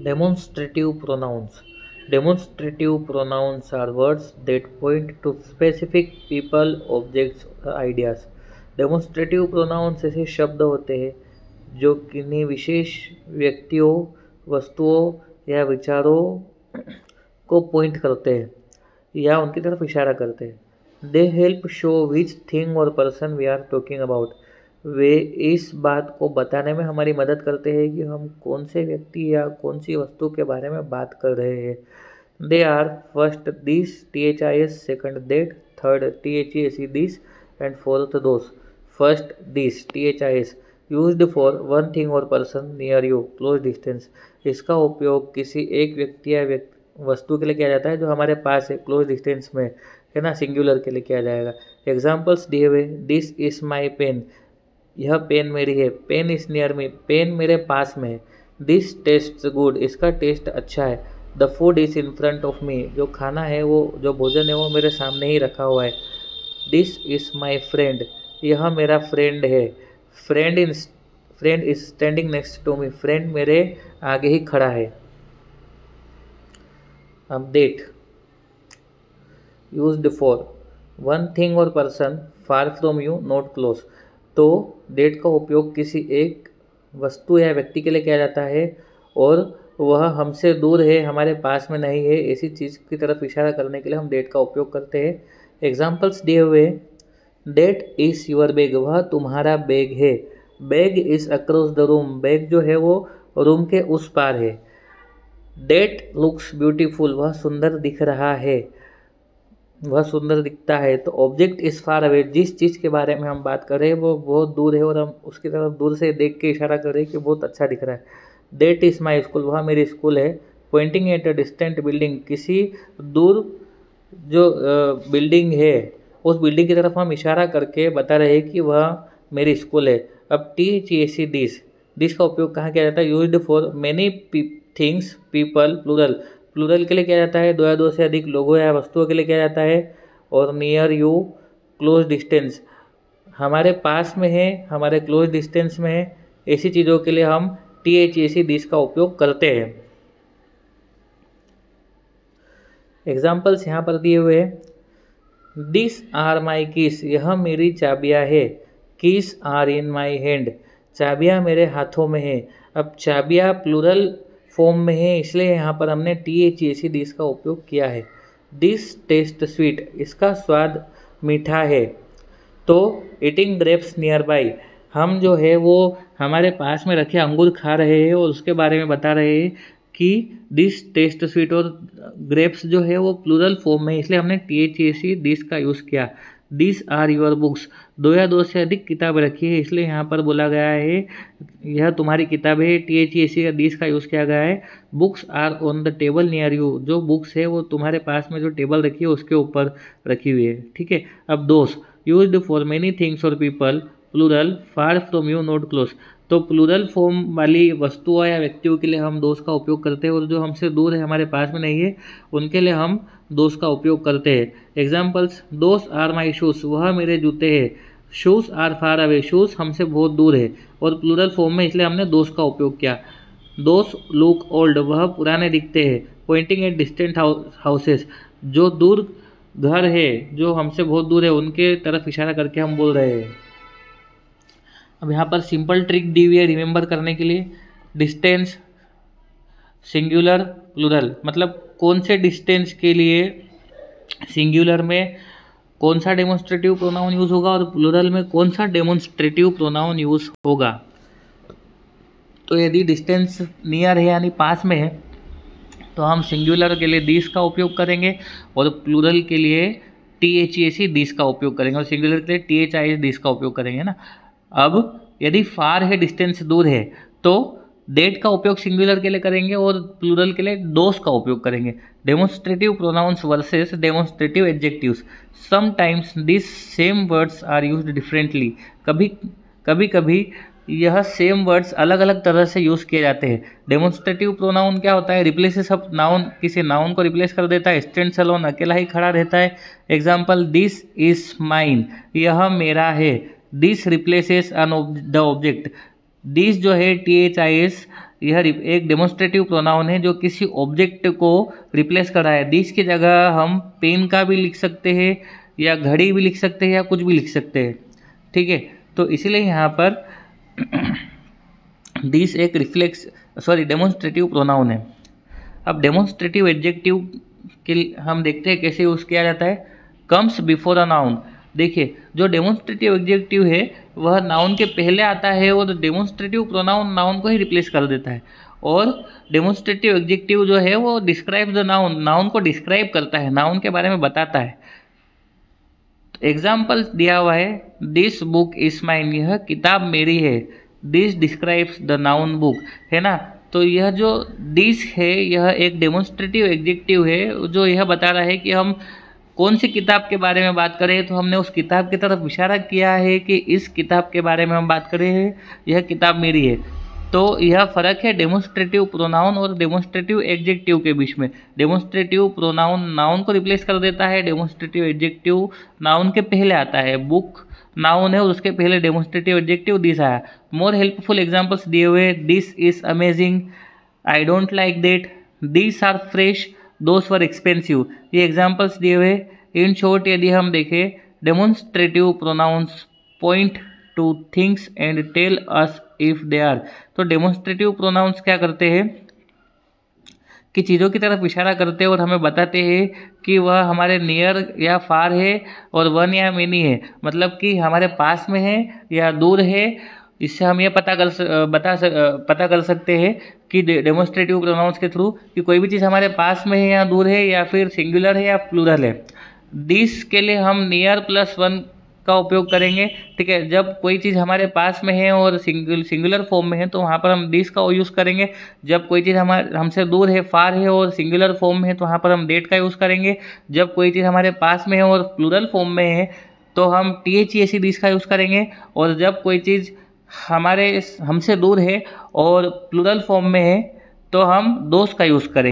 Demonstrative pronouns. Demonstrative pronouns are words that point to specific people, objects, or ideas. Demonstrative pronouns ऐसे शब्द होते हैं जो किन्हीं विशेष व्यक्तियों, वस्तुओं या विचारों को पॉइंट करते हैं या उनकी तरफ इशारा करते हैं। They help show which thing और person we are talking about. वे इस बात को बताने में हमारी मदद करते हैं कि हम कौन से व्यक्ति या कौन सी वस्तु के बारे में बात कर रहे हैं। They are first this THIS, second that, third THESE this and fourth those. First this THIS used for one thing और person near you, close distance. इसका उपयोग किसी एक व्यक्ति या वस्तु के लिए किया जाता है जो हमारे पास है, क्लोज डिस्टेंस में है ना, सिंगुलर के लिए किया जाएगा। एग्जाम्पल्स दिए हुए, दिस इज माई पेन, यह पेन मेरी है। Pen is near me, pen मेरे पास में है। दिस टेस्ट गुड, इसका टेस्ट अच्छा है। The food is in front of me, जो खाना है वो, जो भोजन है वो मेरे सामने ही रखा हुआ है। दिस इज माई फ्रेंड, यह मेरा फ्रेंड है। Friend is standing next to me, friend मेरे आगे ही खड़ा है। अब that used for one thing और person far from you, not close. तो डेट का उपयोग किसी एक वस्तु या व्यक्ति के लिए किया जाता है और वह हमसे दूर है, हमारे पास में नहीं है, ऐसी चीज़ की तरफ इशारा करने के लिए हम डेट का उपयोग करते हैं। एग्जाम्पल्स दिए हुए, डेट इज योर बैग, वह तुम्हारा बैग है। Bag is across the room, bag जो है वो रूम के उस पार है। डेट लुक्स ब्यूटीफुल, वह सुंदर दिख रहा है, वह सुंदर दिखता है। तो ऑब्जेक्ट इज फार अवे, जिस चीज़ के बारे में हम बात कर रहे हैं वो बहुत दूर है और हम उसकी तरफ दूर से देख के इशारा कर रहे हैं कि बहुत अच्छा दिख रहा है। डेट इज माई स्कूल, वह मेरी स्कूल है। Poynting at a distant building, किसी दूर जो बिल्डिंग है उस बिल्डिंग की तरफ हम इशारा करके बता रहे हैं कि वह मेरी स्कूल है। अब THESE दिस का उपयोग कहाँ किया जाता है? Used for many things, people, plural, plural के लिए किया जाता है, दो या दो से अधिक लोगों या वस्तुओं के लिए किया जाता है। और नियर यू, क्लोज डिस्टेंस, हमारे पास में है, हमारे क्लोज डिस्टेंस में है, ऐसी चीज़ों के लिए हम THESE दिस का उपयोग करते हैं। एग्जाम्पल्स यहाँ पर दिए हुए हैं, दिस आर माई कीस, यह मेरी चाबियाँ है। Keys are in my hand, चाबियाँ मेरे हाथों में है। अब चाबियाँ प्लूरल फॉर्म में है, इसलिए यहाँ पर हमने THESE दिस का उपयोग किया है। दिस टेस्ट स्वीट, इसका स्वाद मीठा है। तो ईटिंग ग्रेप्स नियर बाई, हम जो है वो हमारे पास में रखे अंगूर खा रहे हैं और उसके बारे में बता रहे हैं कि दिस टेस्ट स्वीट, और ग्रेप्स जो है वो प्लूरल फॉर्म में, इसलिए हमने THESE दिस का यूज़ किया। दिस आर योर बुक्स, दो या दो से अधिक किताब रखी है, इसलिए यहाँ पर बोला गया है यह तुम्हारी किताब है, THESE का दिस का यूज़ किया गया है। Books are on the table near you, जो बुक्स है वो तुम्हारे पास में जो टेबल रखी है उसके ऊपर रखी हुई है। ठीक है। अब those used for many things और people, plural, far from you, not close. तो प्लूरल फॉर्म वाली वस्तुओं या व्यक्तियों के लिए हम दोष का उपयोग करते हैं और जो हमसे दूर है, हमारे पास में नहीं है, उनके लिए हम दोष का उपयोग करते हैं। Examples, those are my shoes, वह मेरे जूते हैं। Shoes are far away, shoes हमसे बहुत दूर है और प्लूरल फॉर्म में, इसलिए हमने दोष का उपयोग किया। दोस लुक ओल्ड, वह पुराने दिखते हैं। पॉइंटिंग एट डिस्टेंट हाउसेस, जो दूर घर है, जो हमसे बहुत दूर है, उनके तरफ इशारा करके हम बोल रहे हैं। अब यहाँ पर सिंपल ट्रिक दी हुई है रिमेंबर करने के लिए। डिस्टेंस, सिंगुलर, प्लूरल, मतलब कौन से डिस्टेंस के लिए सिंगुलर में कौन सा डेमोन्स्ट्रेटिव प्रोनाउन यूज़ होगा और प्लूरल में कौन सा डेमोन्स्ट्रेटिव प्रोनाउन यूज़ होगा। तो यदि डिस्टेंस नियर है यानी पास में है तो हम सिंगुलर के लिए दिस का उपयोग करेंगे और प्लूरल के लिए THESE दिस का उपयोग करेंगे और सिंगुलर के लिए THIS दिस का उपयोग करेंगे ना। अब यदि फार है, डिस्टेंस दूर है, तो डेट का उपयोग सिंगुलर के लिए करेंगे और प्लूरल के लिए दोस का उपयोग करेंगे। Demonstrative pronouns versus demonstrative adjectives, sometimes this same words are used differently, कभी कभी यह सेम वर्ड्स अलग अलग तरह से यूज़ किए जाते हैं। डेमोन्स्ट्रेटिव प्रोनाउन क्या होता है? रिप्लेसेस ऑफ नाउन, किसी नाउन को रिप्लेस कर देता है। स्टैंड्स अलोन, अकेला ही खड़ा रहता है। एग्जाम्पल, दिस इज माइन, यह मेरा है। This replaces the object, this जो है THIS यह एक डेमोन्स्ट्रेटिव प्रोनाउन है जो किसी ऑब्जेक्ट को रिप्लेस कर रहा है। दिस की जगह हम पेन का भी लिख सकते हैं या घड़ी भी लिख सकते हैं या कुछ भी लिख सकते हैं, ठीक है। तो इसीलिए यहाँ पर दिस एक डेमोन्स्ट्रेटिव प्रोनाउन है। अब डेमोन्स्ट्रेटिव एडजेक्टिव के हम देखते हैं कैसे यूज़ किया जाता है। Comes before a noun. देखिए, जो डेमोन्स्ट्रेटिव एडजेक्टिव है वह नाउन के पहले आता है और डेमोन्स्ट्रेटिव प्रोनाउन नाउन को ही रिप्लेस कर देता है। और डेमोन्स्ट्रेटिव एडजेक्टिव जो है वो डिस्क्राइब द नाउन, नाउन को डिस्क्राइब करता है, नाउन के बारे में बताता है। एग्जाम्पल दिया हुआ है, दिस बुक इज माइन, यह किताब मेरी है। This describes the noun book, है ना। तो यह जो दिस है यह एक डेमोन्स्ट्रेटिव एडजेक्टिव है जो यह बता रहा है कि हम कौन सी किताब के बारे में बात करें, तो हमने उस किताब की तरफ इशारा किया है कि इस किताब के बारे में हम बात कर रहे हैं, यह किताब मेरी है। तो यह फ़र्क है डेमोन्स्ट्रेटिव प्रोनाउन और डेमोन्स्ट्रेटिव एडजेक्टिव के बीच में। डेमोन्स्ट्रेटिव प्रोनाउन नाउन को रिप्लेस कर देता है, डेमोन्स्ट्रेटिव एडजेक्टिव नाउन के पहले आता है। बुक नाउन है और उसके पहले डेमोन्स्ट्रेटिव एडजेक्टिव दिस आया। मोर हेल्पफुल एग्जाम्पल्स दिए हुए, this is amazing, I don't like that, this are fresh, those were expensive, ये एग्जाम्पल्स दिए हुए। इन शॉर्ट यदि हम देखें, demonstrative pronouns point to things and tell us if they are. तो डेमोन्स्ट्रेटिव प्रोनाउंस क्या करते हैं कि चीज़ों की तरफ इशारा करते हैं और हमें बताते हैं कि वह हमारे नियर या फार है और वन या मेनी है, मतलब कि हमारे पास में है या दूर है। इससे हम ये पता कर सकते हैं कि डेमोन्स्ट्रेटिव प्रोनाउंस के थ्रू कि कोई भी चीज़ हमारे पास में है या दूर है या फिर सिंगुलर है या प्लूरल है। दिस के लिए हम नियर प्लस वन का उपयोग करेंगे, ठीक है। जब कोई चीज़ हमारे पास में है और सिंगुलर फॉर्म में है तो वहाँ पर हम दिस का यूज़ करेंगे। जब कोई चीज़ हमसे दूर है, फार है और सिंगुलर फॉर्म में है तो वहाँ पर हम डेट का यूज़ करेंगे। जब कोई चीज़ हमारे पास में है और प्लूरल फॉर्म में है तो हम THEC दिस का यूज़ करेंगे। और जब कोई चीज़ हमसे दूर है और प्लूरल फॉर्म में है तो हम दोस का यूज़ करेंगे।